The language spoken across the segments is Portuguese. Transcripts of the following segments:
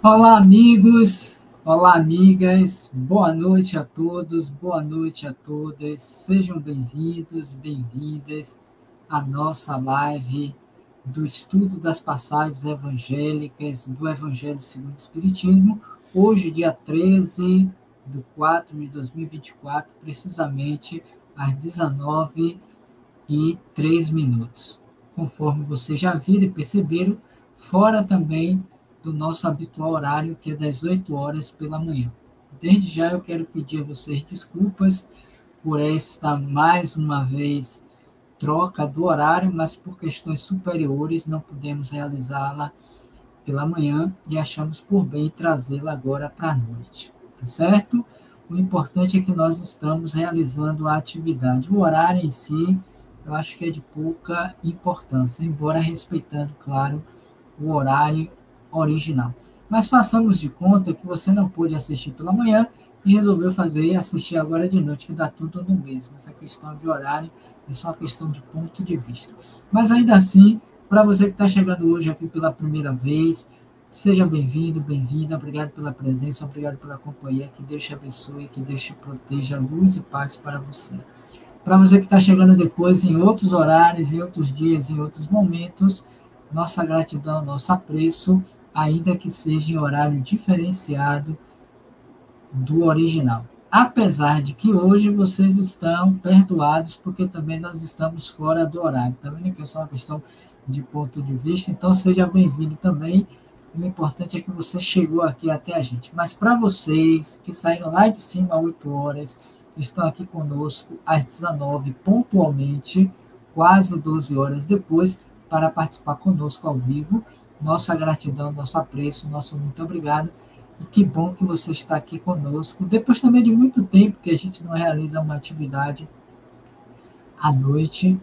Olá, amigos! Olá, amigas! Boa noite a todos, boa noite a todas. Sejam bem-vindos, bem-vindas à nossa live do estudo das passagens evangélicas do Evangelho segundo o Espiritismo. Hoje, dia 13 de 4 de 2024, precisamente às 19h03. Conforme vocês já viram e perceberam, fora também do nosso habitual horário, que é das 8 horas pela manhã. Desde já eu quero pedir a vocês desculpas por esta, mais uma vez, troca do horário, mas por questões superiores não pudemos realizá-la pela manhã e achamos por bem trazê-la agora para a noite, tá certo? O importante é que nós estamos realizando a atividade. O horário em si, eu acho que é de pouca importância, embora respeitando, claro, o horário original. Mas façamos de conta que você não pôde assistir pela manhã e resolveu fazer e assistir agora de noite, que dá tudo no mesmo. Essa questão de horário é só questão de ponto de vista. Mas ainda assim, para você que está chegando hoje aqui pela primeira vez, seja bem-vindo, bem-vinda, obrigado pela presença, obrigado pela companhia, que Deus te abençoe, que Deus te proteja, luz e paz para você. Para você que está chegando depois, em outros horários, em outros dias, em outros momentos, nossa gratidão, nosso apreço, ainda que seja em horário diferenciado do original. Apesar de que hoje vocês estão perdoados, porque também nós estamos fora do horário. Está vendo que é só uma questão de ponto de vista? Então seja bem-vindo também. O importante é que você chegou aqui até a gente. Mas para vocês que saíram lá de cima às 8 horas, estão aqui conosco às 19 pontualmente, quase 12 horas depois, para participar conosco ao vivo. Nossa gratidão, nosso apreço, nosso muito obrigado. E que bom que você está aqui conosco. Depois também de muito tempo que a gente não realiza uma atividade à noite,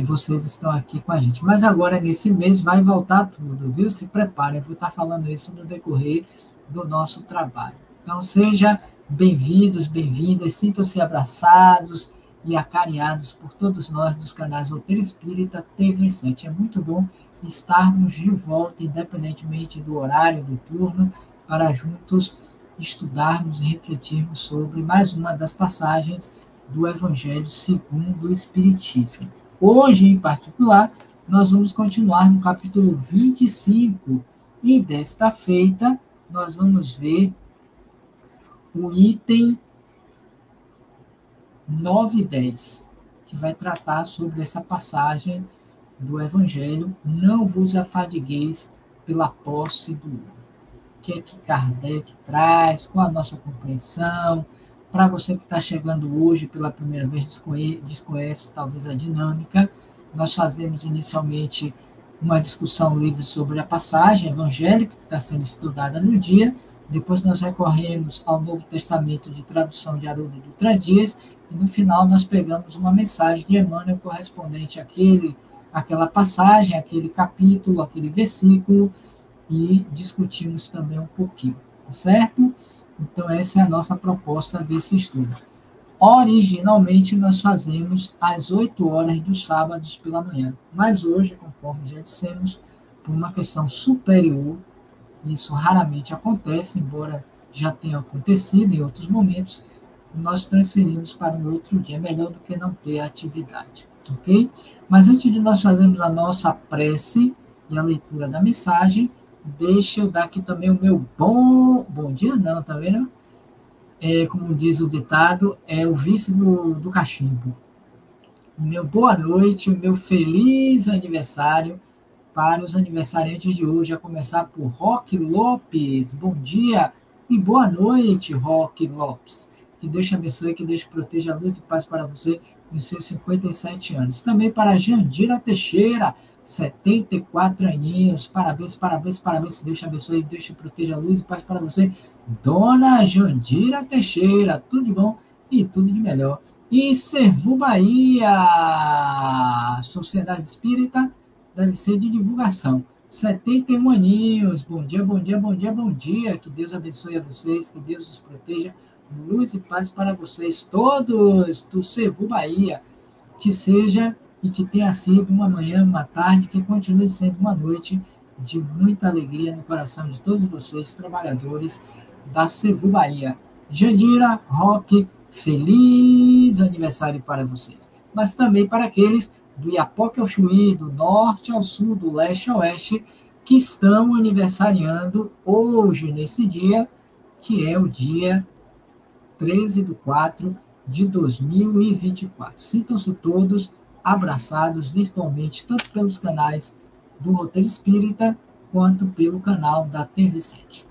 vocês estão aqui com a gente. Mas agora, nesse mês, vai voltar tudo, viu? Se preparem, eu vou estar falando isso no decorrer do nosso trabalho. Então, sejam bem-vindos, bem-vindas, sintam-se abraçados e acarinhados por todos nós dos canais Roteiro Espírita TV7. É muito bom estarmos de volta, independentemente do horário, do turno, para juntos estudarmos e refletirmos sobre mais uma das passagens do Evangelho segundo o Espiritismo. Hoje, em particular, nós vamos continuar no capítulo 25 e desta feita nós vamos ver o item 9 e 10, que vai tratar sobre essa passagem do Evangelho: não vos afadigueis pela posse do ouro. O que é que Kardec traz, com a nossa compreensão. Para você que está chegando hoje pela primeira vez, desconhece talvez a dinâmica, nós fazemos inicialmente uma discussão livre sobre a passagem evangélica que está sendo estudada no dia, depois nós recorremos ao Novo Testamento de tradução de Haroldo Dutra Dias, e no final nós pegamos uma mensagem de Emmanuel correspondente àquela passagem, àquele capítulo, àquele versículo, e discutimos também um pouquinho, tá certo? Então, essa é a nossa proposta desse estudo. Originalmente, nós fazemos às 8 horas dos sábados pela manhã, mas hoje, conforme já dissemos, por uma questão superior, isso raramente acontece, embora já tenha acontecido em outros momentos, nós transferimos para um outro dia. É melhor do que não ter atividade, ok? Mas antes de nós fazermos a nossa prece e a leitura da mensagem, deixa eu dar aqui também o meu bom dia, não, tá vendo? Como diz o ditado, é o vice do cachimbo. O meu boa noite, o meu feliz aniversário para os aniversariantes de hoje, a começar por Roque Lopes. Bom dia e boa noite, Roque Lopes. Que Deus te abençoe, que Deus te proteja, a luz e paz para você nos seus 57 anos. Também para Jandira Teixeira, 74 aninhos. Parabéns, parabéns, parabéns. Deus te abençoe, Deus te proteja, a luz e paz para você. Dona Jandira Teixeira, tudo de bom e tudo de melhor. E Servu Bahia, Sociedade Espírita, deve ser de divulgação. 71 aninhos. Bom dia, bom dia, bom dia, bom dia. Que Deus abençoe a vocês, que Deus os proteja. Luz e paz para vocês todos do Servu Bahia. Que seja e que tenha sido uma manhã, uma tarde, que continue sendo uma noite de muita alegria no coração de todos vocês, trabalhadores da Sevu Bahia. Jandira, Roque, feliz aniversário para vocês. Mas também para aqueles do Iapoque ao Chuí, do norte ao sul, do leste ao oeste, que estão aniversariando hoje, nesse dia, que é o dia 13 de 4 de 2024. Sintam-se todos abraçados virtualmente, tanto pelos canais do Roteiro Espírita, quanto pelo canal da TV7.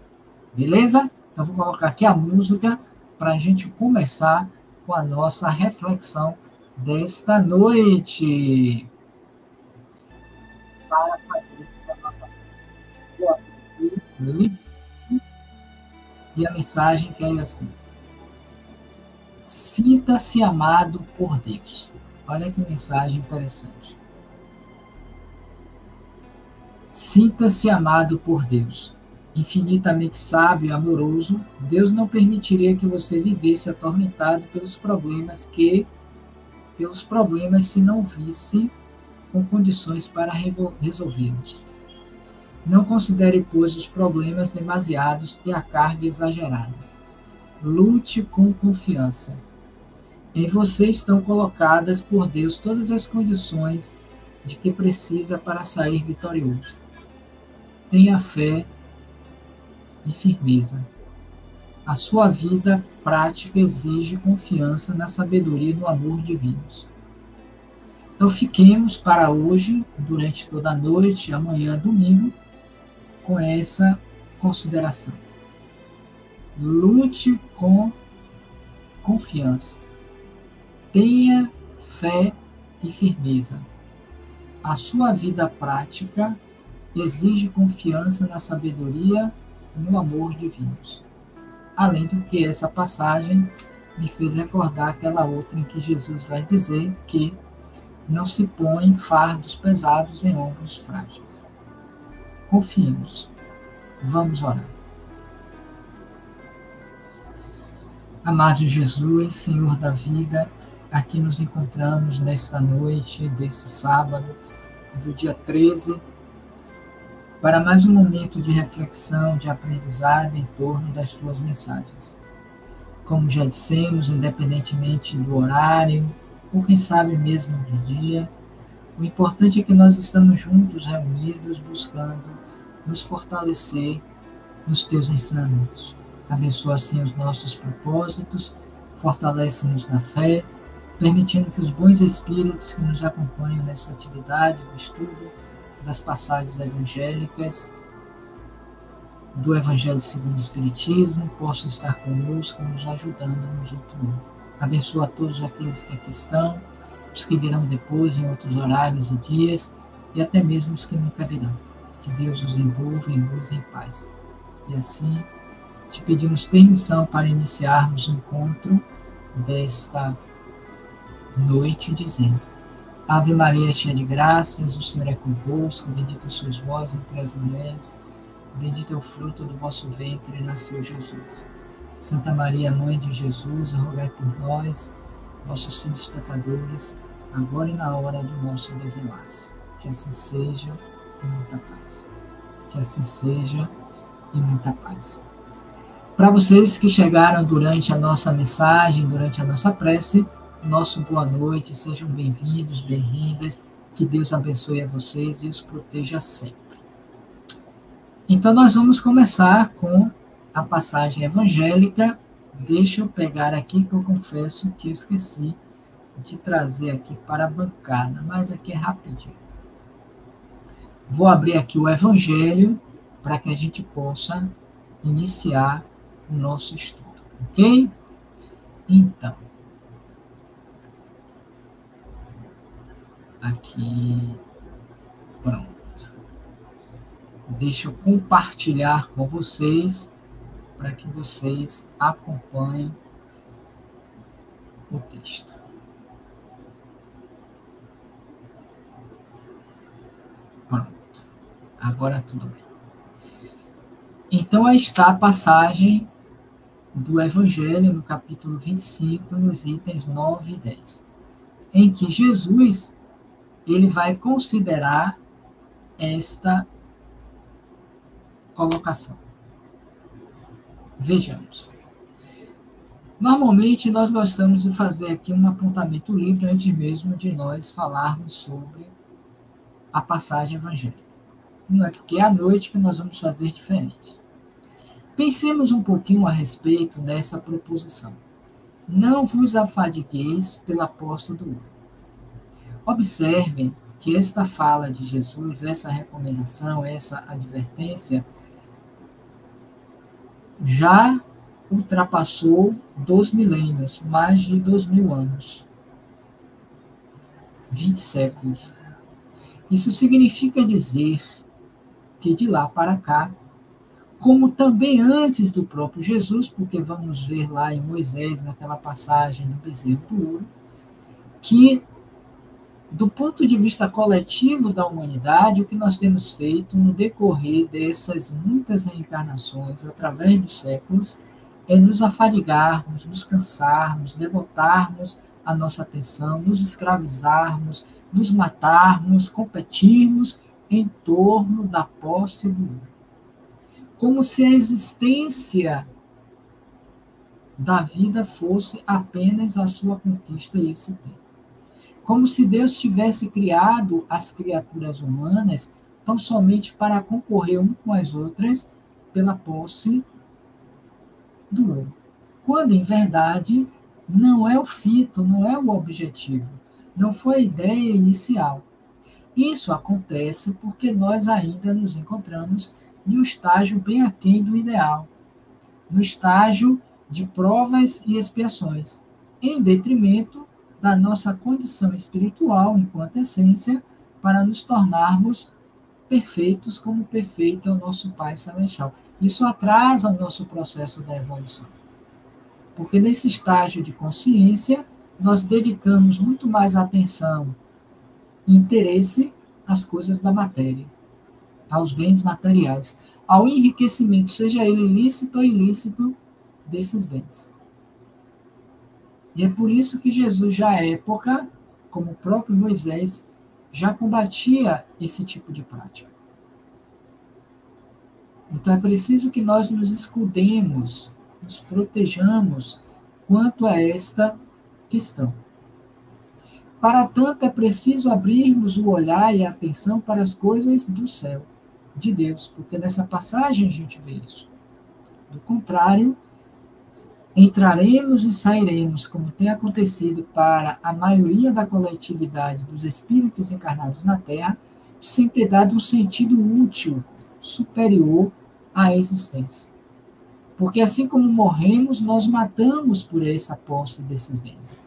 Beleza? Então, vou colocar aqui a música para a gente começar com a nossa reflexão desta noite. Para fazer a nossa boa noite. E a mensagem que é assim: sinta-se amado por Deus. Olha que mensagem interessante. Sinta-se amado por Deus. Infinitamente sábio e amoroso, Deus não permitiria que você vivesse atormentado pelos problemas se não visse com condições para resolvê-los. Não considere, pois, os problemas demasiados e a carga exagerada. Lute com confiança. Em você estão colocadas por Deus todas as condições de que precisa para sair vitorioso. Tenha fé e firmeza. A sua vida prática exige confiança na sabedoria e no amor divinos. Então fiquemos para hoje, durante toda a noite, amanhã, domingo, com essa consideração. Lute com confiança. Tenha fé e firmeza. A sua vida prática exige confiança na sabedoria e no amor divinos. Além do que essa passagem me fez recordar aquela outra em que Jesus vai dizer que não se põem fardos pesados em ombros frágeis. Confiemos. Vamos orar. Amado Jesus, Senhor da vida, aqui nos encontramos nesta noite desse sábado, do dia 13, para mais um momento de reflexão, de aprendizado em torno das tuas mensagens. Como já dissemos, independentemente do horário, ou quem sabe mesmo do dia, o importante é que nós estamos juntos, reunidos, buscando nos fortalecer nos teus ensinamentos. Abençoa assim os nossos propósitos, fortalece-nos na fé, permitindo que os bons espíritos que nos acompanham nessa atividade do estudo das passagens evangélicas, do Evangelho segundo o Espiritismo, possam estar conosco, nos ajudando nos outros. Abençoa a todos aqueles que aqui estão, os que virão depois em outros horários e dias, e até mesmo os que nunca virão. Que Deus os envolva em luz e em paz. E assim, te pedimos permissão para iniciarmos o encontro desta noite, dizendo: Ave Maria, cheia de graças, o Senhor é convosco, bendita sois vós entre as mulheres, bendito é o fruto do vosso ventre, nasceu Jesus. Santa Maria, Mãe de Jesus, rogai por nós, vossos filhos pecadores, agora e na hora do nosso desenlace. Que assim seja, e muita paz. Que assim seja, e muita paz. Para vocês que chegaram durante a nossa mensagem, durante a nossa prece, nosso boa noite, sejam bem-vindos, bem-vindas, que Deus abençoe a vocês e os proteja sempre. Então nós vamos começar com a passagem evangélica. Deixa eu pegar aqui, que eu confesso que eu esqueci de trazer aqui para a bancada, mas aqui é rapidinho. Vou abrir aqui o evangelho para que a gente possa iniciar o nosso estudo, ok? Então, aqui, pronto. Deixa eu compartilhar com vocês, para que vocês acompanhem o texto. Pronto. Agora tudo bem. Então, aí está a passagem do Evangelho, no capítulo 25, nos itens 9 e 10, em que Jesus ele vai considerar esta colocação. Vejamos. Normalmente, nós gostamos de fazer aqui um apontamento livre antes mesmo de nós falarmos sobre a passagem evangélica. Não é porque é à noite que nós vamos fazer diferente. Pensemos um pouquinho a respeito dessa proposição. Não vos afadigueis pela posse do ouro. Observem que esta fala de Jesus, essa recomendação, essa advertência, já ultrapassou 2 milênios, mais de 2.000 anos. 20 séculos. Isso significa dizer que de lá para cá, como também antes do próprio Jesus, porque vamos ver lá em Moisés, naquela passagem do bezerro do ouro, que do ponto de vista coletivo da humanidade, o que nós temos feito no decorrer dessas muitas reencarnações, através dos séculos, é nos afadigarmos, nos cansarmos, devotarmos a nossa atenção, nos escravizarmos, nos matarmos, competirmos em torno da posse do ouro. Como se a existência da vida fosse apenas a sua conquista e esse tempo. Como se Deus tivesse criado as criaturas humanas tão somente para concorrer um com as outras pela posse do ouro. Quando, em verdade, não é o fito, não é o objetivo, não foi a ideia inicial. Isso acontece porque nós ainda nos encontramos em um estágio bem aquém do ideal, no estágio de provas e expiações, em detrimento da nossa condição espiritual enquanto essência, para nos tornarmos perfeitos como perfeito é o nosso Pai Celestial. Isso atrasa o nosso processo da evolução. Porque nesse estágio de consciência, nós dedicamos muito mais atenção e interesse às coisas da matéria, aos bens materiais, ao enriquecimento, seja ele lícito ou ilícito, desses bens. E é por isso que Jesus, já à época, como o próprio Moisés, já combatia esse tipo de prática. Então é preciso que nós nos escudemos, nos protejamos quanto a esta questão. Para tanto, é preciso abrirmos o olhar e a atenção para as coisas do céu, de Deus, porque nessa passagem a gente vê isso. Do contrário, entraremos e sairemos, como tem acontecido para a maioria da coletividade dos espíritos encarnados na Terra, sem ter dado um sentido útil, superior à existência. Porque assim como morremos, nós matamos por essa posse desses bens.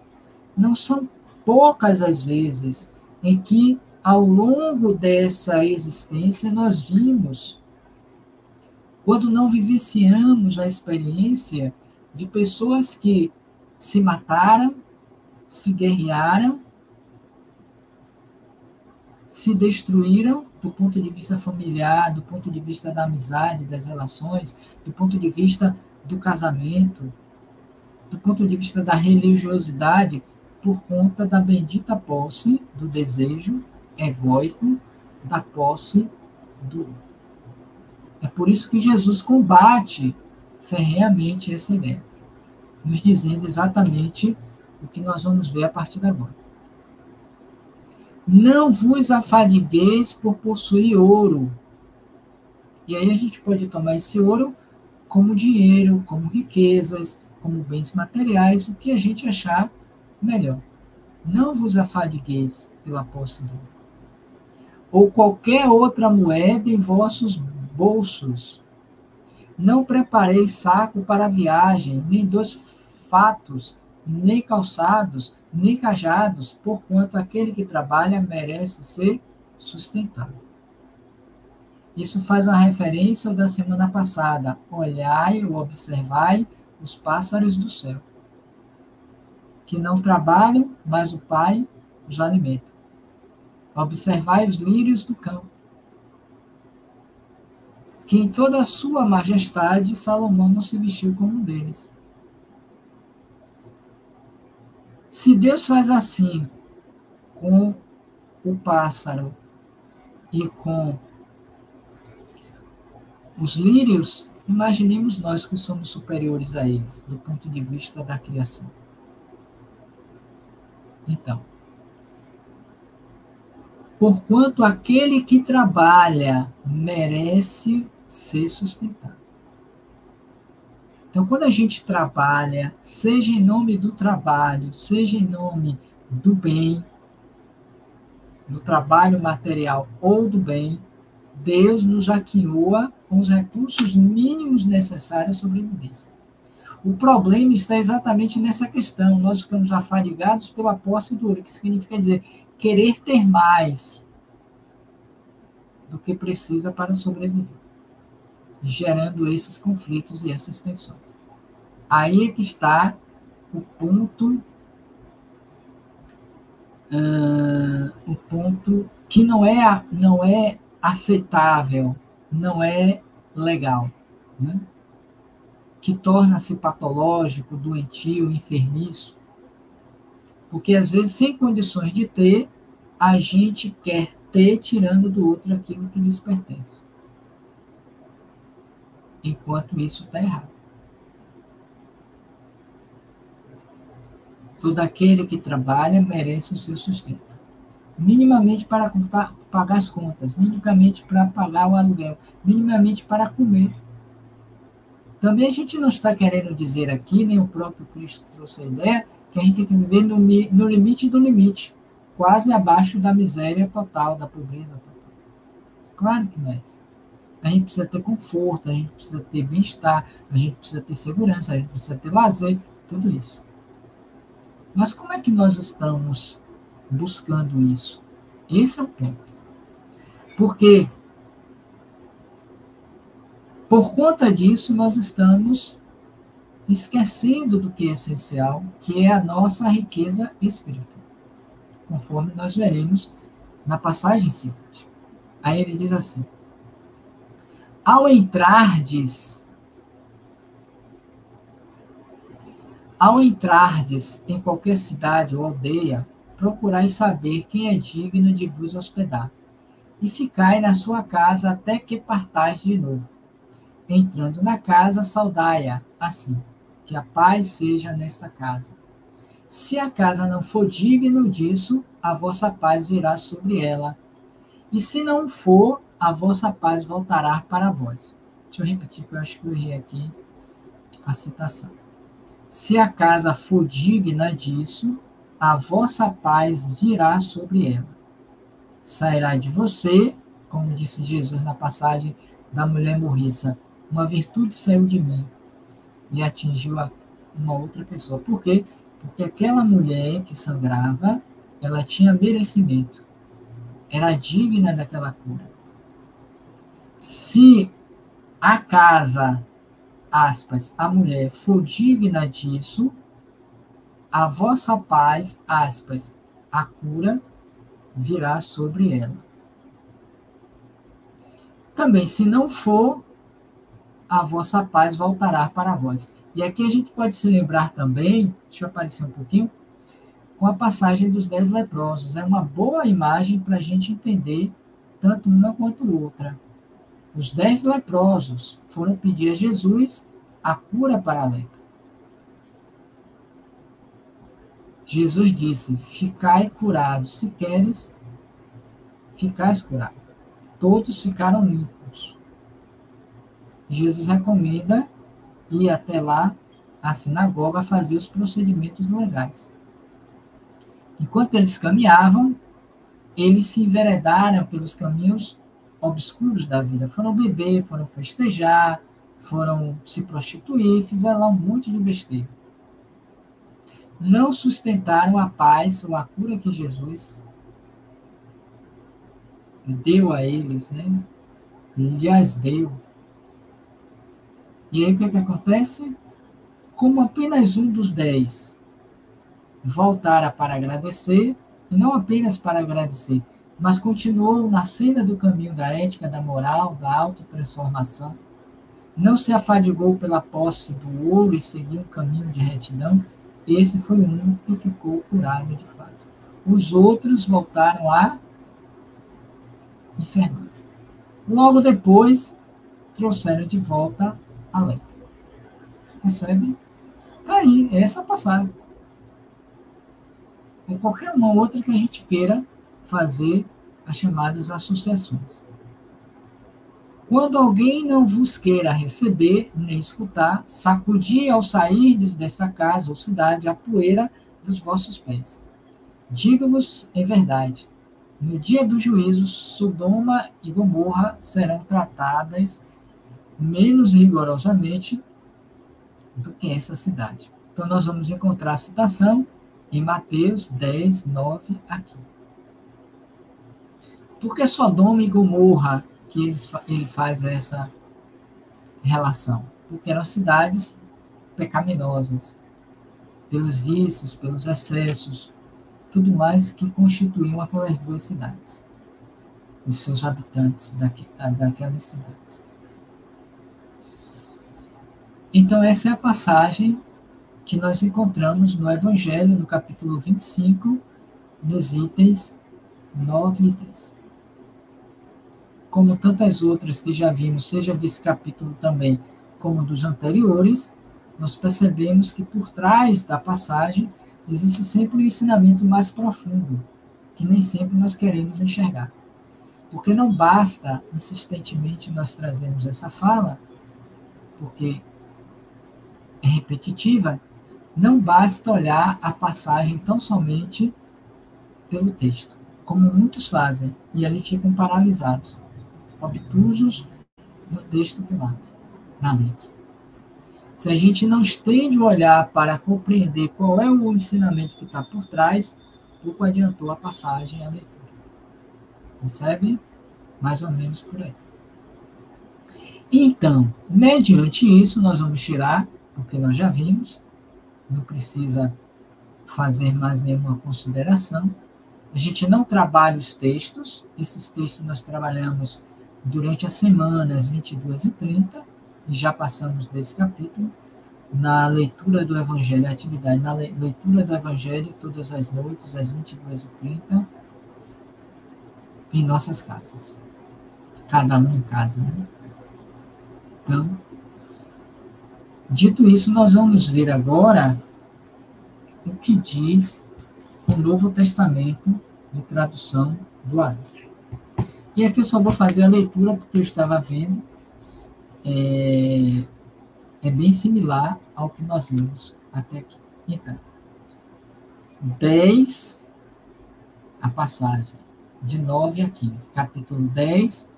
Não são poucas as vezes em que, ao longo dessa existência, nós vimos, quando não vivenciamos a experiência de pessoas que se mataram, se guerrearam, se destruíram do ponto de vista familiar, do ponto de vista da amizade, das relações, do ponto de vista do casamento, do ponto de vista da religiosidade, por conta da bendita posse do desejo egóico, da posse do. É por isso que Jesus combate ferrenhamente essa ideia, nos dizendo exatamente o que nós vamos ver a partir de agora. Não vos afadigueis por possuir ouro. E aí a gente pode tomar esse ouro como dinheiro, como riquezas, como bens materiais, o que a gente achar melhor. Não vos afadigueis pela posse do ouro. Ou qualquer outra moeda em vossos bolsos. Não prepareis saco para a viagem, nem 2 fatos, nem calçados, nem cajados, porquanto aquele que trabalha merece ser sustentado. Isso faz uma referência ao da semana passada. Olhai ou observai os pássaros do céu, que não trabalham, mas o Pai os alimenta. Observai os lírios do campo, que em toda a sua majestade Salomão não se vestiu como um deles. Se Deus faz assim com o pássaro e com os lírios, imaginemos nós que somos superiores a eles, do ponto de vista da criação. Então, porquanto aquele que trabalha merece ser sustentado. Então, quando a gente trabalha, seja em nome do trabalho, seja em nome do bem, do trabalho material ou do bem, Deus nos aquioa com os recursos mínimos necessários à sobrevivência. O problema está exatamente nessa questão. Nós ficamos afadigados pela posse do ouro, que significa dizer querer ter mais do que precisa para sobreviver, gerando esses conflitos e essas tensões. Aí é que está o ponto que não é aceitável, não é legal, né? Que torna-se patológico, doentio, enfermiço, porque às vezes sem condições de ter, a gente quer ter tirando do outro aquilo que lhes pertence, enquanto isso está errado. Todo aquele que trabalha merece o seu sustento, minimamente para pagar as contas, minimamente para pagar o aluguel, minimamente para comer. Também a gente não está querendo dizer aqui, nem o próprio Cristo trouxe a ideia, que a gente tem que viver no limite do limite, quase abaixo da miséria total, da pobreza total. Claro que não é isso. A gente precisa ter conforto, a gente precisa ter bem-estar, a gente precisa ter segurança, a gente precisa ter lazer, tudo isso. Mas como é que nós estamos buscando isso? Esse é o ponto. Porque, por conta disso, nós estamos esquecendo do que é essencial, que é a nossa riqueza espiritual, conforme nós veremos na passagem seguinte. Aí ele diz assim: ao entrardes em qualquer cidade ou aldeia, procurai saber quem é digno de vos hospedar, e ficai na sua casa até que partais de novo. Entrando na casa, saudai-a assim, que a paz seja nesta casa. Se a casa não for digna disso, a vossa paz virá sobre ela. E se não for, a vossa paz voltará para vós. Deixa eu repetir, que eu acho que eu errei aqui a citação. Se a casa for digna disso, a vossa paz virá sobre ela. Sairá de você, como disse Jesus na passagem da mulher morriça, uma virtude saiu de mim e atingiu uma outra pessoa. Por quê? Porque aquela mulher que sangrava, ela tinha merecimento. Era digna daquela cura. Se a casa, aspas, a mulher for digna disso, a vossa paz, aspas, a cura, virá sobre ela. Também, se não for, a vossa paz voltará para vós. E aqui a gente pode se lembrar também, deixa eu aparecer um pouquinho, com a passagem dos 10 leprosos. É uma boa imagem para a gente entender tanto uma quanto outra. Os 10 leprosos foram pedir a Jesus a cura para a lepra. Jesus disse: ficai curados, se queres, ficais curados. Todos ficaram limpos. Jesus recomenda ir até lá, à sinagoga, fazer os procedimentos legais. Enquanto eles caminhavam, eles se enveredaram pelos caminhos obscuros da vida. Foram beber, foram festejar, foram se prostituir, fizeram lá um monte de besteira. Não sustentaram a paz ou a cura que Jesus deu a eles, né? Lhes deu. E aí o que acontece? Como apenas um dos 10 voltara para agradecer, e não apenas para agradecer, mas continuou na senda do caminho da ética, da moral, da autotransformação, não se afadigou pela posse do ouro e seguiu um caminho de retidão, esse foi o único que ficou curado de fato. Os outros voltaram a enfermar. Logo depois, trouxeram de volta a lepra. Percebe? Está aí, é essa a passagem. Ou qualquer uma outra que a gente queira fazer as chamadas associações. Quando alguém não vos queira receber, nem escutar, sacudi ao sairdes desta casa ou cidade a poeira dos vossos pés. Digo-vos em verdade, no dia do juízo, Sodoma e Gomorra serão tratadas menos rigorosamente do que essa cidade. Então, nós vamos encontrar a citação em Mateus 10, 9 a 15. Por que Sodoma e Gomorra que ele faz essa relação? Porque eram cidades pecaminosas, pelos vícios, pelos excessos, tudo mais que constituíam aquelas duas cidades, os seus habitantes daquelas cidades. Então, essa é a passagem que nós encontramos no Evangelho, no capítulo 25, nos itens 9 e 10. Como tantas outras que já vimos, seja desse capítulo também, como dos anteriores, nós percebemos que por trás da passagem existe sempre um ensinamento mais profundo, que nem sempre nós queremos enxergar. Porque não basta insistentemente nós trazermos essa fala, porque é repetitiva, não basta olhar a passagem tão somente pelo texto, como muitos fazem, e ali ficam paralisados, obtusos no texto que mata, na letra. Se a gente não estende o olhar para compreender qual é o ensinamento que está por trás, pouco adiantou a passagem e a leitura. Percebe? Mais ou menos por aí. Então, mediante isso, nós vamos tirar, porque nós já vimos, não precisa fazer mais nenhuma consideração. A gente não trabalha os textos, esses textos nós trabalhamos durante a semana, às 22h30, e já passamos desse capítulo, na leitura do Evangelho, atividade na leitura do Evangelho todas as noites, às 22h30, em nossas casas. Cada um em casa, né? Então, dito isso, nós vamos ver agora o que diz o Novo Testamento de tradução do Arábico. E aqui eu só vou fazer a leitura porque eu estava vendo. É bem similar ao que nós vimos até aqui. Então, 10, a passagem de 9 a 15. Capítulo 10,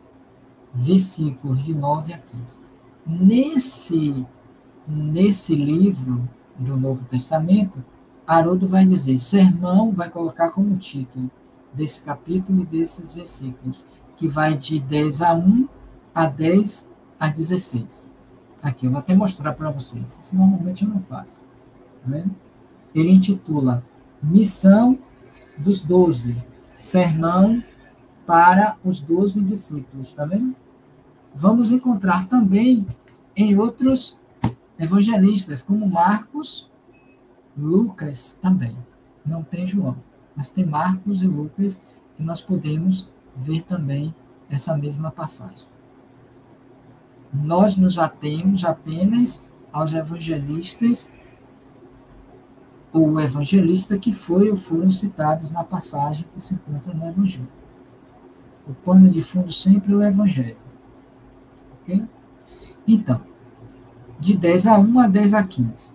versículos de 9 a 15. Nesse livro do Novo Testamento, Haroldo vai dizer, sermão, vai colocar como título desse capítulo e desses versículos, que vai de 10 a 1 a 10 a 16. Aqui, eu vou até mostrar para vocês. Isso normalmente eu não faço. Tá vendo? Ele intitula Missão dos 12, Sermão para os 12 discípulos. Tá vendo? Vamos encontrar também em outros evangelistas, como Marcos, Lucas também. Não tem João, mas tem Marcos e Lucas, que nós podemos ver também essa mesma passagem. Nós nos atemos apenas aos evangelistas, ou o evangelista que foi ou foram citados na passagem que se encontra no Evangelho. O pano de fundo sempre é o Evangelho. Ok? Então, de 10 a 1 a 10 a 15.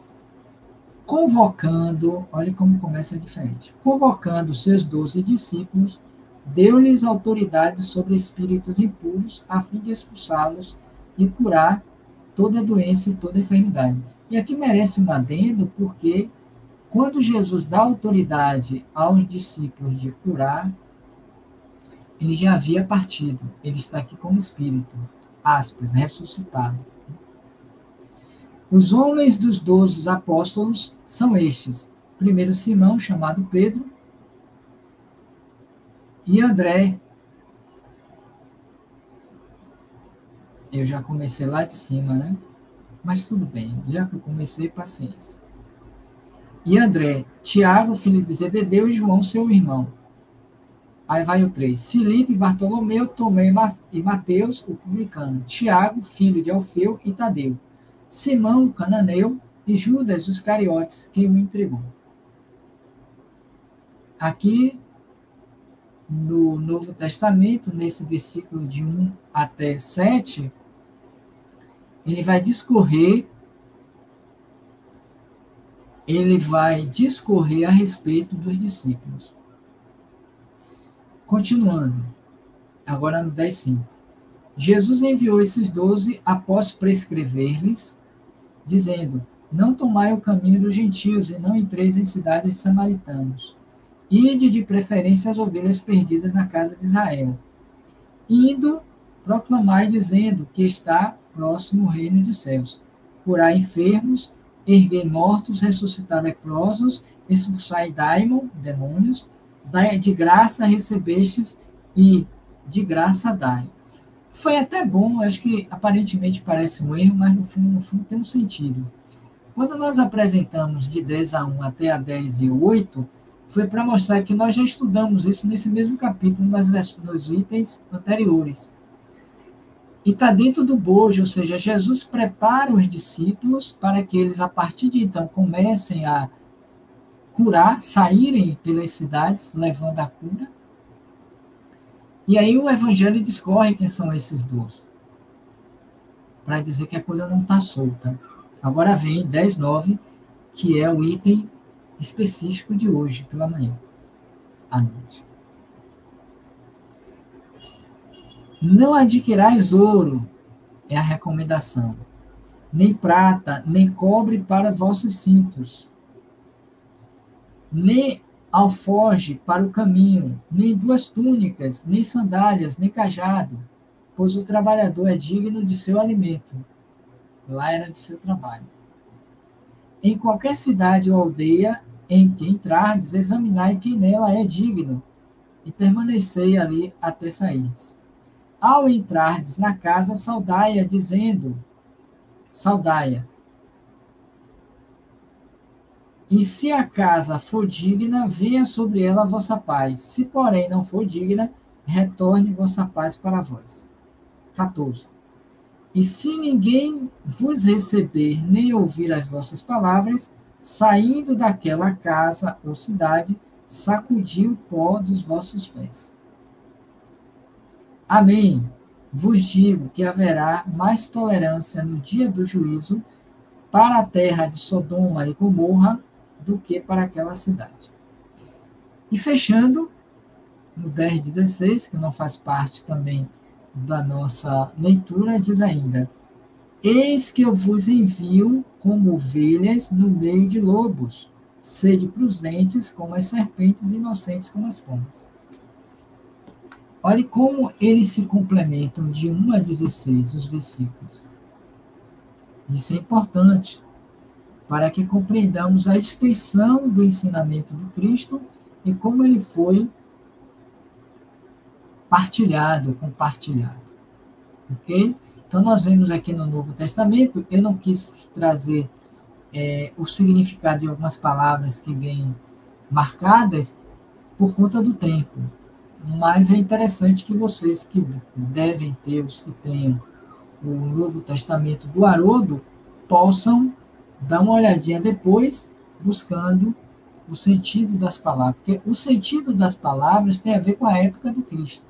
Convocando, olha como começa diferente. Convocando seus 12 discípulos, deu-lhes autoridade sobre espíritos impuros, a fim de expulsá-los e curar toda doença e toda enfermidade. E aqui merece um adendo, porque quando Jesus dá autoridade aos discípulos de curar, ele já havia partido. Ele está aqui como espírito, aspas, ressuscitado. Os homens dos 12 apóstolos são estes. Primeiro Simão, chamado Pedro, e André. Eu já comecei lá de cima, né? Mas tudo bem, já que eu comecei, paciência. E André, Tiago, filho de Zebedeu, e João, seu irmão. Aí vai o 3. Filipe, Bartolomeu, Tomé e Mateus, o publicano. Tiago, filho de Alfeu e Tadeu. Simão, o cananeu, e Judas, os cariotes, que o entregou. Aqui, no Novo Testamento, nesse versículo de 1 até 7, ele vai discorrer a respeito dos discípulos. Continuando, agora no 10:5. Jesus enviou esses 12 após prescrever-lhes, dizendo: Não tomai o caminho dos gentios e não entreis em cidades de samaritanos. Ide de preferência as ovelhas perdidas na casa de Israel. Indo, proclamai dizendo que está próximo o reino dos céus. Curai enfermos, erguei mortos, ressuscitar leprosos, expulsai demônios, de graça recebestes e de graça dai. Foi até bom, acho que aparentemente parece um erro, mas no fundo tem um sentido. Quando nós apresentamos de 10:1 até a 10:8, foi para mostrar que nós já estudamos isso nesse mesmo capítulo, nos itens anteriores. E está dentro do bojo, ou seja, Jesus prepara os discípulos para que eles, a partir de então, comecem a curar, saírem pelas cidades, levando a cura. E aí o Evangelho discorre quem são esses 12, para dizer que a coisa não está solta. Agora vem 10:9, que é o item específico de hoje, pela manhã, à noite. Não adquirais ouro, é a recomendação, nem prata, nem cobre para vossos cintos, nem alforge para o caminho, nem 2 túnicas, nem sandálias, nem cajado, pois o trabalhador é digno de seu alimento. Lá era de seu trabalho. Em qualquer cidade ou aldeia em que entrardes, examinai quem nela é digno, e permanecei ali até sairdes. Ao entrardes na casa, saudai-a, dizendo, saudai-a. E se a casa for digna, venha sobre ela a vossa paz. Se, porém, não for digna, retorne vossa paz para vós. 14. E se ninguém vos receber, nem ouvir as vossas palavras, saindo daquela casa ou cidade, sacudi o pó dos vossos pés. Amém. Vos digo que haverá mais tolerância no dia do juízo para a terra de Sodoma e Gomorra do que para aquela cidade. E fechando, no 10:16, que não faz parte também da nossa leitura, diz ainda: Eis que eu vos envio como ovelhas no meio de lobos, sede prudentes como as serpentes, inocentes como as pombas. Olhe como eles se complementam de 1 a 16, os versículos. Isso é importante para que compreendamos a extensão do ensinamento do Cristo e como ele foi compartilhado. Ok? Então, nós vemos aqui no Novo Testamento, eu não quis trazer o significado de algumas palavras que vêm marcadas por conta do tempo. Mas é interessante que vocês que devem ter, os que tenham o Novo Testamento do Haroldo, possam dar uma olhadinha depois, buscando o sentido das palavras. Porque o sentido das palavras tem a ver com a época do Cristo.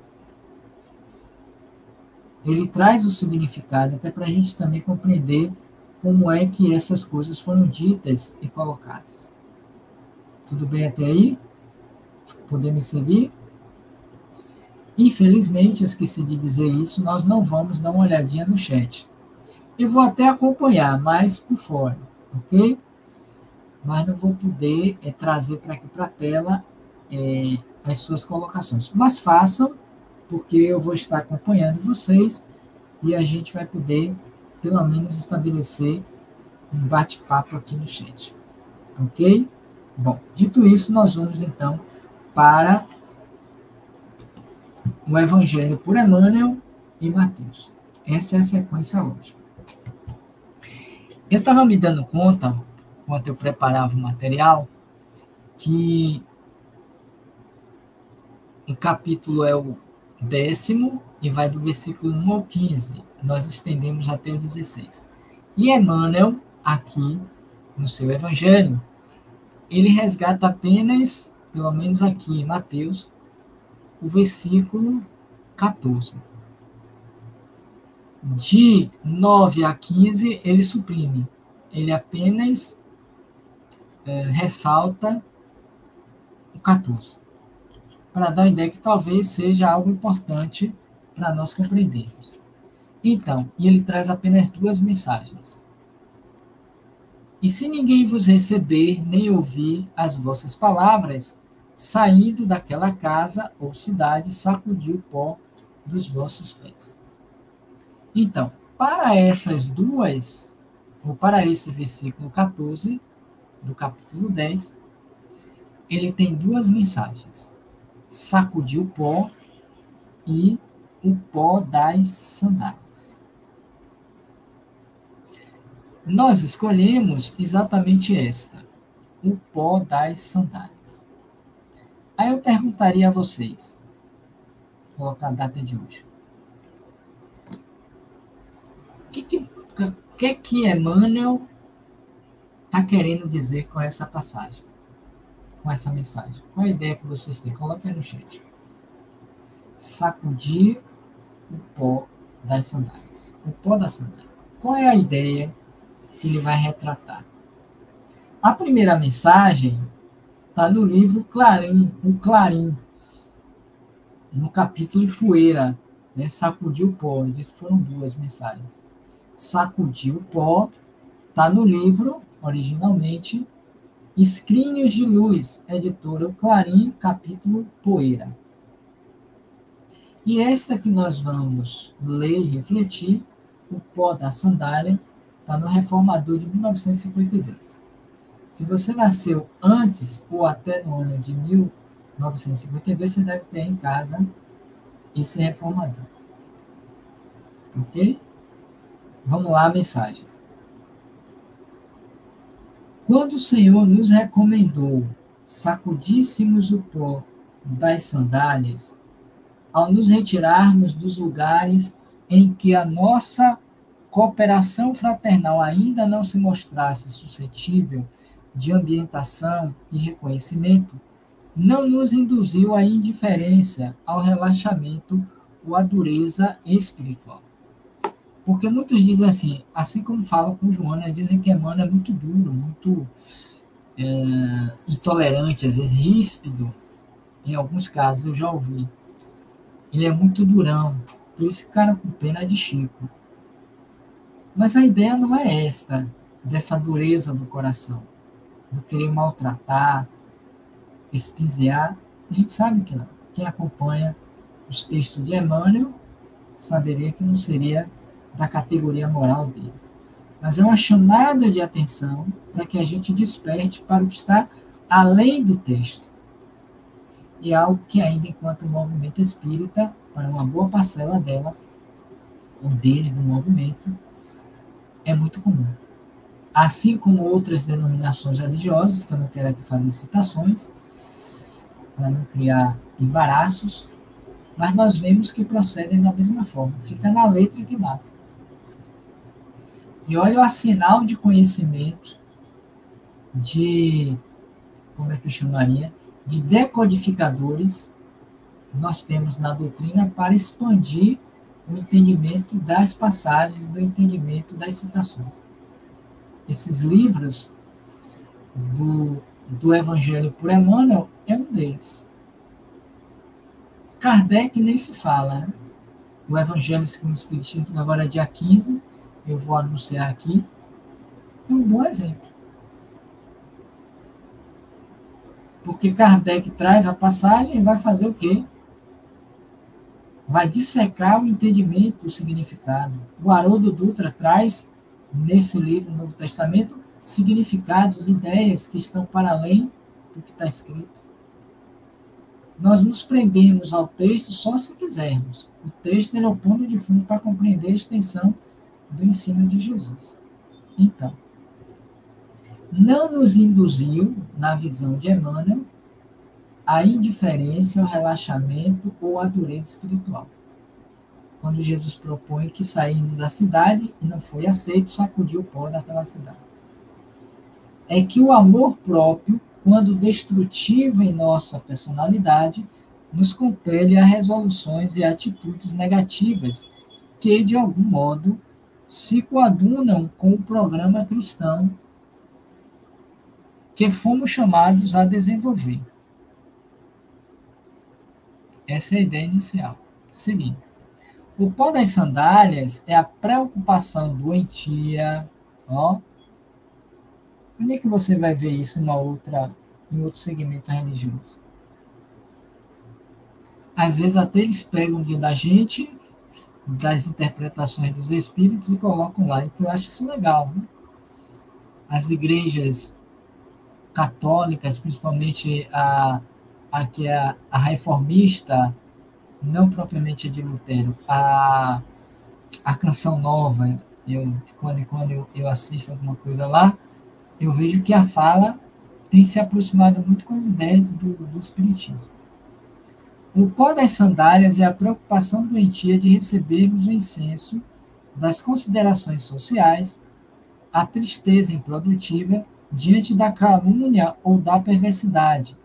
Ele traz o significado, até para a gente também compreender como é que essas coisas foram ditas e colocadas. Tudo bem até aí? Podemos seguir? Infelizmente, esqueci de dizer isso, nós não vamos dar uma olhadinha no chat. Eu vou até acompanhar, mas por fora, ok? Mas não vou poder trazer para aqui para a tela as suas colocações. Mas façam, porque eu vou estar acompanhando vocês e a gente vai poder, pelo menos, estabelecer um bate-papo aqui no chat. Ok? Bom, dito isso, nós vamos então para o Evangelho por Emmanuel e Mateus. Essa é a sequência lógica. Eu estava me dando conta, enquanto eu preparava o material, que o capítulo é o 10º e vai do versículo 1 ao 15. Nós estendemos até o 16. E Emmanuel, aqui no seu evangelho, ele resgata apenas, pelo menos aqui em Mateus, o versículo 14. De 9 a 15, ele suprime. Ele apenas ressalta o 14. Para dar a ideia que talvez seja algo importante para nós compreendermos. Então, e ele traz apenas 2 mensagens. E se ninguém vos receber, nem ouvir as vossas palavras, saindo daquela casa ou cidade, sacudi o pó dos vossos pés. Então, para essas duas, ou para esse versículo 14, do capítulo 10, ele tem 2 mensagens. Sacudir o pó e o pó das sandálias. Nós escolhemos exatamente esta, o pó das sandálias. Aí eu perguntaria a vocês, vou colocar a data de hoje. O que Emmanuel está querendo dizer com essa passagem? Com essa mensagem? Qual a ideia que vocês têm? Coloque aí no chat. Sacudir o pó das sandálias. O pó da sandália. Qual é a ideia que ele vai retratar? A primeira mensagem está no livro Clarim, o Clarim, no capítulo Poeira, né? Sacudir o pó. Ele disse que foram 2 mensagens. Sacudir o pó está no livro, originalmente, Escrínios de Luz, editora o Clarim, capítulo Poeira. E esta que nós vamos ler e refletir, o pó da sandália, está no Reformador de 1952. Se você nasceu antes ou até no ano de 1952, você deve ter em casa esse Reformador. Ok? Vamos lá a mensagem. Quando o Senhor nos recomendou sacudíssemos o pó das sandálias, ao nos retirarmos dos lugares em que a nossa cooperação fraternal ainda não se mostrasse suscetível de ambientação e reconhecimento, não nos induziu à indiferença, ao relaxamento ou à dureza espiritual. Porque muitos dizem assim como falam com Joana, dizem que Emmanuel é muito duro, muito intolerante, às vezes ríspido, em alguns casos eu já ouvi. Ele é muito durão, por isso que cara com pena de Chico. Mas a ideia não é esta, dessa dureza do coração, do querer maltratar, espiziar. A gente sabe que não. Quem acompanha os textos de Emmanuel saberia que não seria da categoria moral dele. Mas é uma chamada de atenção para que a gente desperte para o que está além do texto. E é algo que ainda, enquanto movimento espírita, para uma boa parcela dela, ou dele, do movimento, é muito comum. Assim como outras denominações religiosas, que eu não quero aqui fazer citações, para não criar embaraços, mas nós vemos que procedem da mesma forma. Fica na letra que mata. E olha o arsenal de conhecimento, como é que eu chamaria? De decodificadores nós temos na doutrina para expandir o entendimento das passagens, do entendimento das citações. Esses livros do Evangelho por Emmanuel é um deles. Kardec nem se fala, né? O Evangelho segundo o Espiritismo, agora é dia 15, eu vou anunciar aqui, é um bom exemplo. Porque Kardec traz a passagem e vai fazer o quê? Vai dissecar o entendimento, o significado. O Haroldo Dutra traz, nesse livro, Novo Testamento, significados, ideias que estão para além do que está escrito. Nós nos prendemos ao texto só se quisermos. O texto é o pano de fundo para compreender a extensão do ensino de Jesus. Então, não nos induziu, na visão de Emmanuel, a indiferença, o relaxamento ou a dureza espiritual. Quando Jesus propõe que saímos da cidade e não foi aceito, sacudiu o pó daquela cidade. É que o amor próprio, quando destrutivo em nossa personalidade, nos compele a resoluções e atitudes negativas que, de algum modo, se coadunam com o programa cristão que fomos chamados a desenvolver. Essa é a ideia inicial. Seguinte, o pó das sandálias é a preocupação doentia. Ó, onde é que você vai ver isso em outro segmento religioso? Às vezes até eles pegam da gente, das interpretações dos espíritos e colocam lá. Então eu acho isso legal. Né? As igrejas católicas, principalmente a que é a reformista, não propriamente a de Lutero, a Canção Nova, quando eu assisto alguma coisa lá, eu vejo que a fala tem se aproximado muito com as ideias do Espiritismo. O pó das sandálias é a preocupação doentia de recebermos o incenso das considerações sociais, a tristeza improdutiva diante da calúnia ou da perversidade,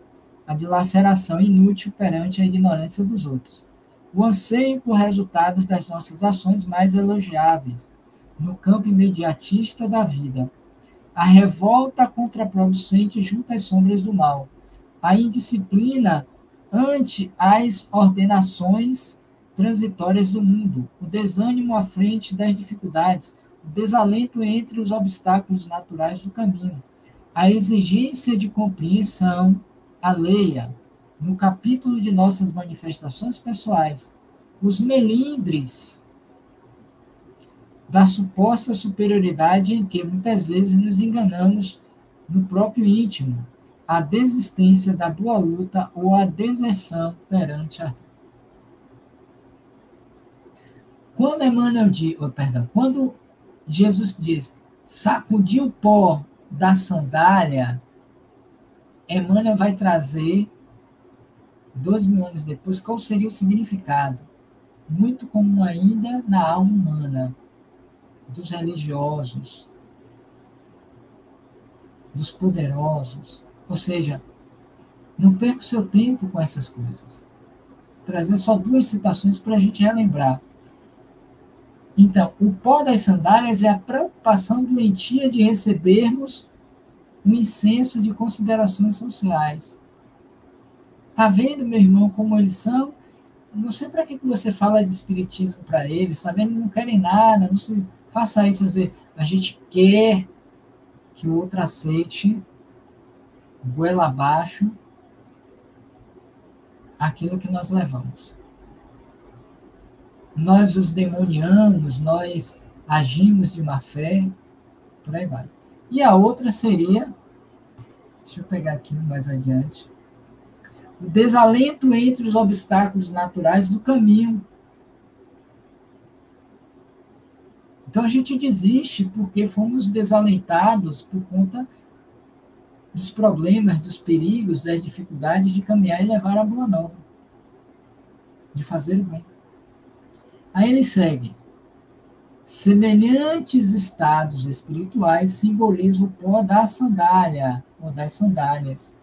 a dilaceração inútil perante a ignorância dos outros, o anseio por resultados das nossas ações mais elogiáveis, no campo imediatista da vida, a revolta contraproducente junto às sombras do mal, a indisciplina ante as ordenações transitórias do mundo, o desânimo à frente das dificuldades, o desalento entre os obstáculos naturais do caminho, a exigência de compreensão alheia, no capítulo de nossas manifestações pessoais, os melindres da suposta superioridade em que muitas vezes nos enganamos no próprio íntimo, a desistência da boa luta ou a deserção perante a quando Emmanuel diz, quando Jesus diz sacudir o pó da sandália, Emmanuel vai trazer 2000 anos depois qual seria o significado, muito comum ainda na alma humana, dos religiosos, dos poderosos. Ou seja, não perca o seu tempo com essas coisas. Trazer só 2 citações para a gente relembrar. Então, o pó das sandálias é a preocupação doentia de recebermos um incenso de considerações sociais. Tá vendo, meu irmão, como eles são? Não sei para que você fala de espiritismo para eles, tá vendo? Não querem nada, não se faça isso. A gente quer que o outro aceite, goela abaixo, aquilo que nós levamos. Nós os demoniamos, nós agimos de má fé, por aí vai. E a outra seria, deixa eu pegar aqui mais adiante, o desalento entre os obstáculos naturais do caminho. Então a gente desiste porque fomos desalentados por conta dos problemas, dos perigos, das dificuldades de caminhar e levar a boa nova, de fazer o bem. Aí ele segue. Semelhantes estados espirituais simbolizam o pó da sandália, ou das sandálias,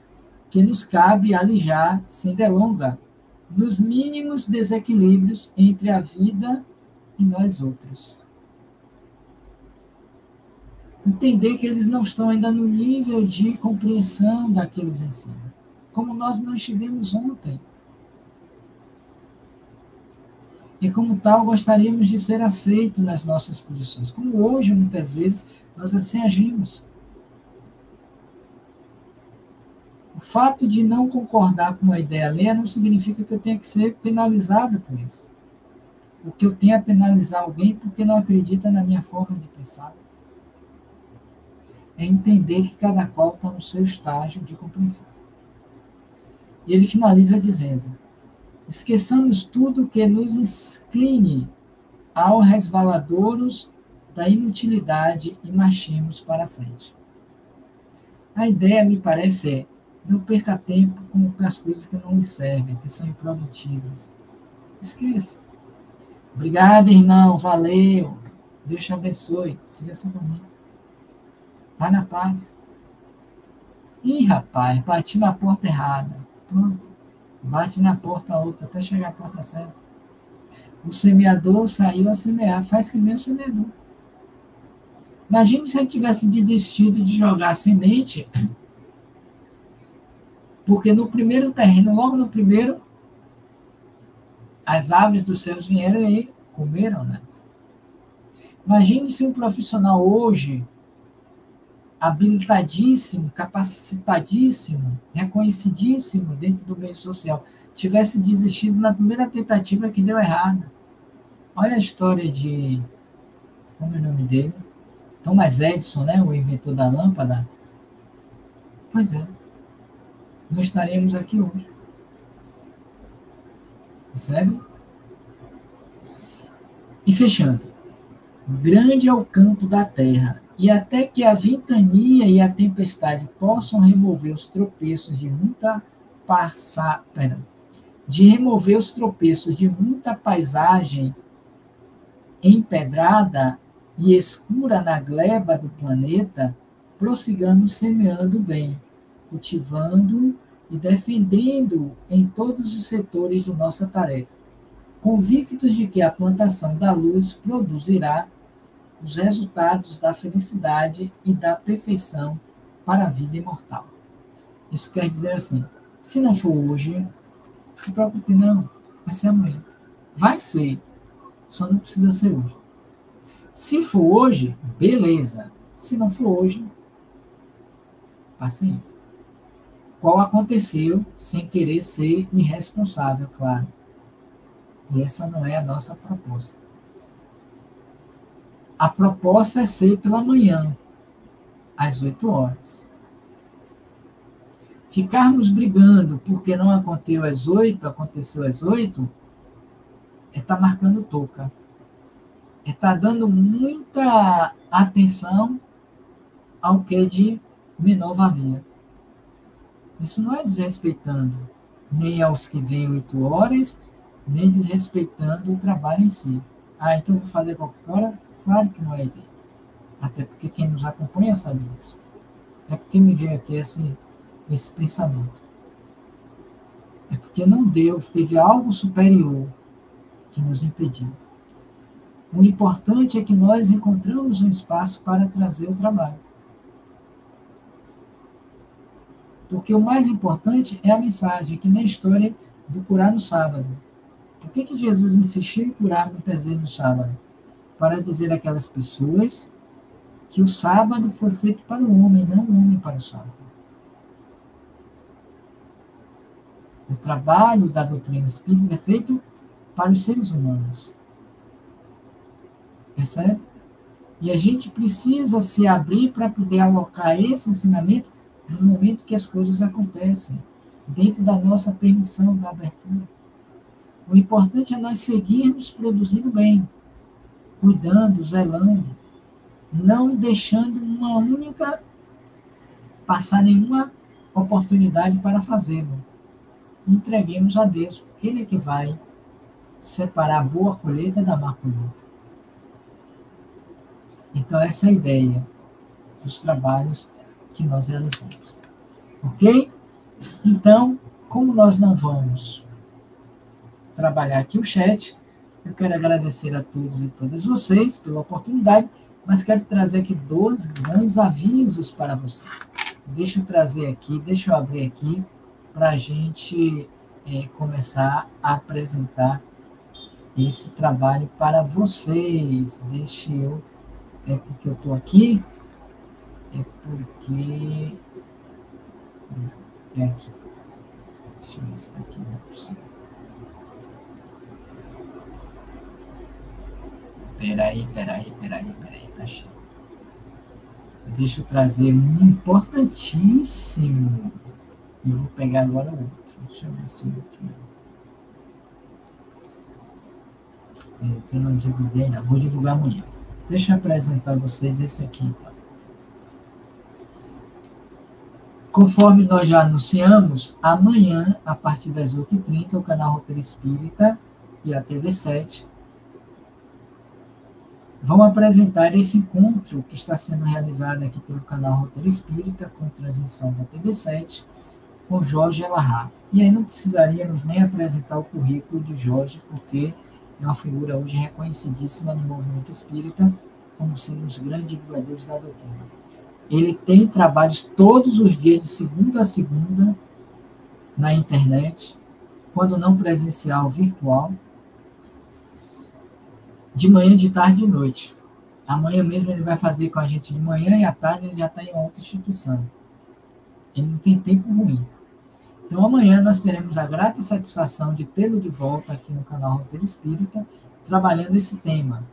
que nos cabe alijar sem delonga, nos mínimos desequilíbrios entre a vida e nós outros. Entender que eles não estão ainda no nível de compreensão daqueles ensinos, como nós não estivemos ontem. E como tal, gostaríamos de ser aceitos nas nossas posições, como hoje, muitas vezes, nós assim agimos. O fato de não concordar com uma ideia alheia não significa que eu tenha que ser penalizado por isso. Ou que eu tenha a penalizar alguém porque não acredita na minha forma de pensar. É entender que cada qual está no seu estágio de compreensão. E ele finaliza dizendo: esqueçamos tudo que nos incline ao resvaladouros da inutilidade e marchemos para a frente. A ideia, me parece, é Não perca tempo com as coisas que não lhe servem, que são improdutivas. Esqueça. Obrigado, irmão. Valeu. Deus te abençoe. Siga seu caminho. Vai na paz. Ih, rapaz, bati na porta errada. Pronto. Bate na porta outra até chegar à porta certa. O semeador saiu a semear. Faz que nem o semeador. Imagine se ele tivesse desistido de jogar a semente, porque no primeiro terreno, logo no primeiro, as aves dos céus vieram e comeram-nas. Imagine se um profissional hoje, habilitadíssimo, capacitadíssimo, reconhecidíssimo dentro do meio social, tivesse desistido na primeira tentativa que deu errado. Olha a história de... Como é o nome dele? Thomas Edison, né? O inventor da lâmpada. Pois é. Não estaremos aqui hoje. Percebe? E fechando. Grande é o campo da terra, e até que a ventania e a tempestade possam remover os tropeços de muita paisagem empedrada e escura na gleba do planeta, prossigamos semeando bem, cultivando e defendendo em todos os setores de nossa tarefa, convictos de que a plantação da luz produzirá os resultados da felicidade e da perfeição para a vida imortal. Isso quer dizer assim, se não for hoje, não se preocupe não, vai ser amanhã. Vai ser, só não precisa ser hoje. Se for hoje, beleza. Se não for hoje, paciência. Qual aconteceu sem querer ser irresponsável, claro. E essa não é a nossa proposta. A proposta é ser pela manhã, às 8 horas. Ficarmos brigando porque não aconteceu às 8, é estar marcando touca. É estar dando muita atenção ao que é de menor valia. Isso não é desrespeitando nem aos que vêm 8 horas, nem desrespeitando o trabalho em si. Ah, então eu vou fazer qualquer hora? Claro que não é ideia. Até porque quem nos acompanha sabe disso. É porque me veio aqui esse pensamento. É porque não deu, teve algo superior que nos impediu. O importante é que nós encontramos um espaço para trazer o trabalho. Porque o mais importante é a mensagem, que nem a história do curar no sábado. Por que Jesus insistiu em curar muitas vezes no sábado? Para dizer àquelas pessoas que o sábado foi feito para o homem, não o homem para o sábado. O trabalho da doutrina espírita é feito para os seres humanos. Percebe? E a gente precisa se abrir para poder alocar esse ensinamento no momento que as coisas acontecem, dentro da nossa permissão, da abertura. O importante é nós seguirmos produzindo bem, cuidando, zelando, não deixando passar nenhuma oportunidade para fazê-lo. Entreguemos a Deus, porque Ele é que vai separar a boa colheita da má colheita. Então, essa é a ideia dos trabalhos que nós realizamos. Ok? Então, como nós não vamos trabalhar aqui o chat, eu quero agradecer a todos e todas vocês pela oportunidade, mas quero trazer aqui 2 bons avisos para vocês. Deixa eu abrir aqui para a gente começar a apresentar esse trabalho para vocês. É porque eu estou aqui, é porque... É aqui. Deixa eu ver se está aqui, não é possível. Peraí, achei. Deixa eu trazer um importantíssimo. E eu vou pegar agora o outro. Deixa eu ver se o outro... Eu não divulguei, não. Vou divulgar amanhã. Deixa eu apresentar a vocês esse aqui, então. Conforme nós já anunciamos, amanhã, a partir das 8h30, o canal Roteiro Espírita e a TV7 vão apresentar esse encontro que está sendo realizado aqui pelo canal Roteiro Espírita, com transmissão da TV7, com Jorge Elahá. E aí não precisaríamos nem apresentar o currículo de Jorge, porque é uma figura hoje reconhecidíssima no movimento espírita, como sendo um dos grandes divulgadores da doutrina. Ele tem trabalhos todos os dias, de segunda a segunda, na internet, quando não presencial, virtual, de manhã, de tarde e de noite. Amanhã mesmo ele vai fazer com a gente de manhã e à tarde ele já está em outra instituição. Ele não tem tempo ruim. Então amanhã nós teremos a grata satisfação de tê-lo de volta aqui no canal Roteiro Espírita, trabalhando esse tema.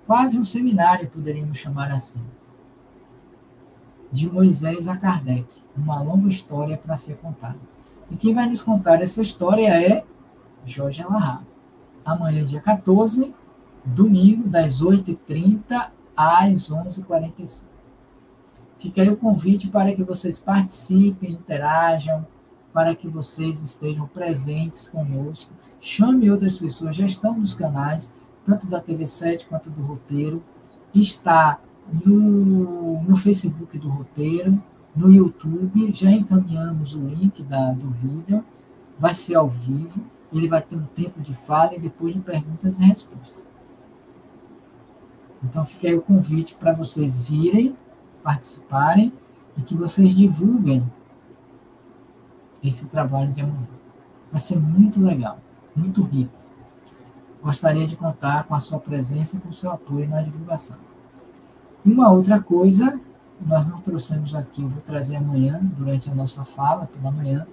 Quase um seminário, poderíamos chamar assim. De Moisés a Kardec, uma longa história para ser contada. E quem vai nos contar essa história é Jorge Elahá. Amanhã, dia 14, domingo, das 8h30 às 11h45. Fica aí o convite para que vocês participem, interajam, para que vocês estejam presentes conosco. Chame outras pessoas, já estão nos canais, tanto da TV7 quanto do Roteiro. Está no Facebook do Roteiro, no YouTube, já encaminhamos o link do vídeo, vai ser ao vivo, ele vai ter um tempo de fala e depois de perguntas e respostas. Então fica aí o convite para vocês virem, participarem e que vocês divulguem esse trabalho de amanhã. Vai ser muito legal, muito rico. Gostaria de contar com a sua presença e com o seu apoio na divulgação. E uma outra coisa, nós não trouxemos aqui, eu vou trazer amanhã, durante a nossa fala, pela manhã,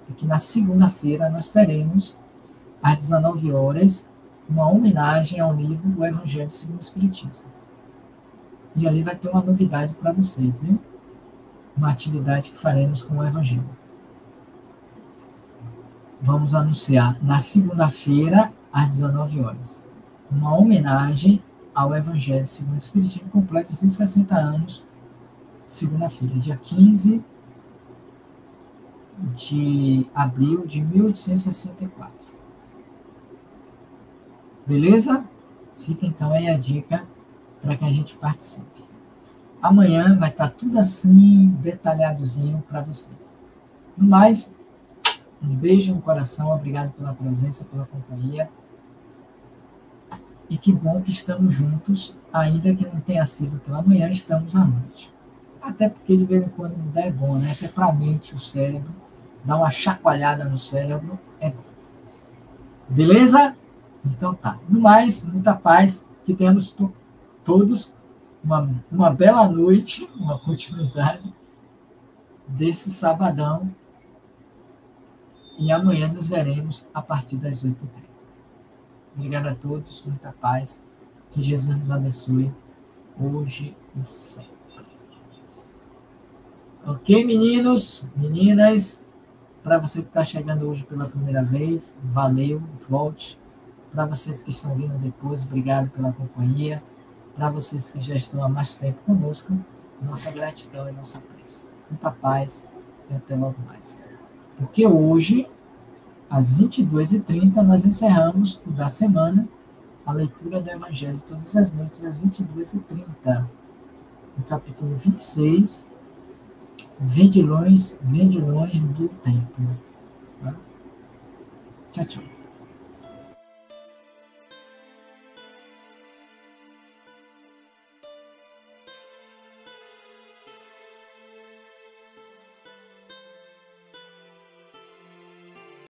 é que na segunda-feira nós teremos, às 19 horas, uma homenagem ao livro O Evangelho segundo o Espiritismo. E ali vai ter uma novidade para vocês, viu? Uma atividade que faremos com o Evangelho. Vamos anunciar na segunda-feira, às 19 horas, uma homenagem ao Evangelho segundo o Espiritismo, completa-se 60 anos, segunda-feira, dia 15 de abril de 1864. Beleza? Fica então aí a dica para que a gente participe. Amanhã vai estar tudo assim, detalhadozinho para vocês. No mais, um beijo no coração, obrigado pela presença, pela companhia. E que bom que estamos juntos, ainda que não tenha sido pela manhã, estamos à noite. Até porque de vez em quando mudar é bom, né? Até para a mente, o cérebro, dar uma chacoalhada no cérebro é bom. Beleza? Então tá. No mais, muita paz, que tenhamos todos uma bela noite, uma continuidade desse sabadão. E amanhã nos veremos a partir das 8h30. Obrigado a todos, muita paz. Que Jesus nos abençoe hoje e sempre. Ok, meninos, meninas? Para você que está chegando hoje pela primeira vez, valeu, volte. Para vocês que estão vindo depois, obrigado pela companhia. Para vocês que já estão há mais tempo conosco, nossa gratidão e nosso apreço. Muita paz e até logo mais. Porque hoje, às 22h30, nós encerramos o da semana, a leitura do Evangelho todas as noites, às 22h30. No capítulo 26, Vendilhões do Templo. Tá? Tchau, tchau.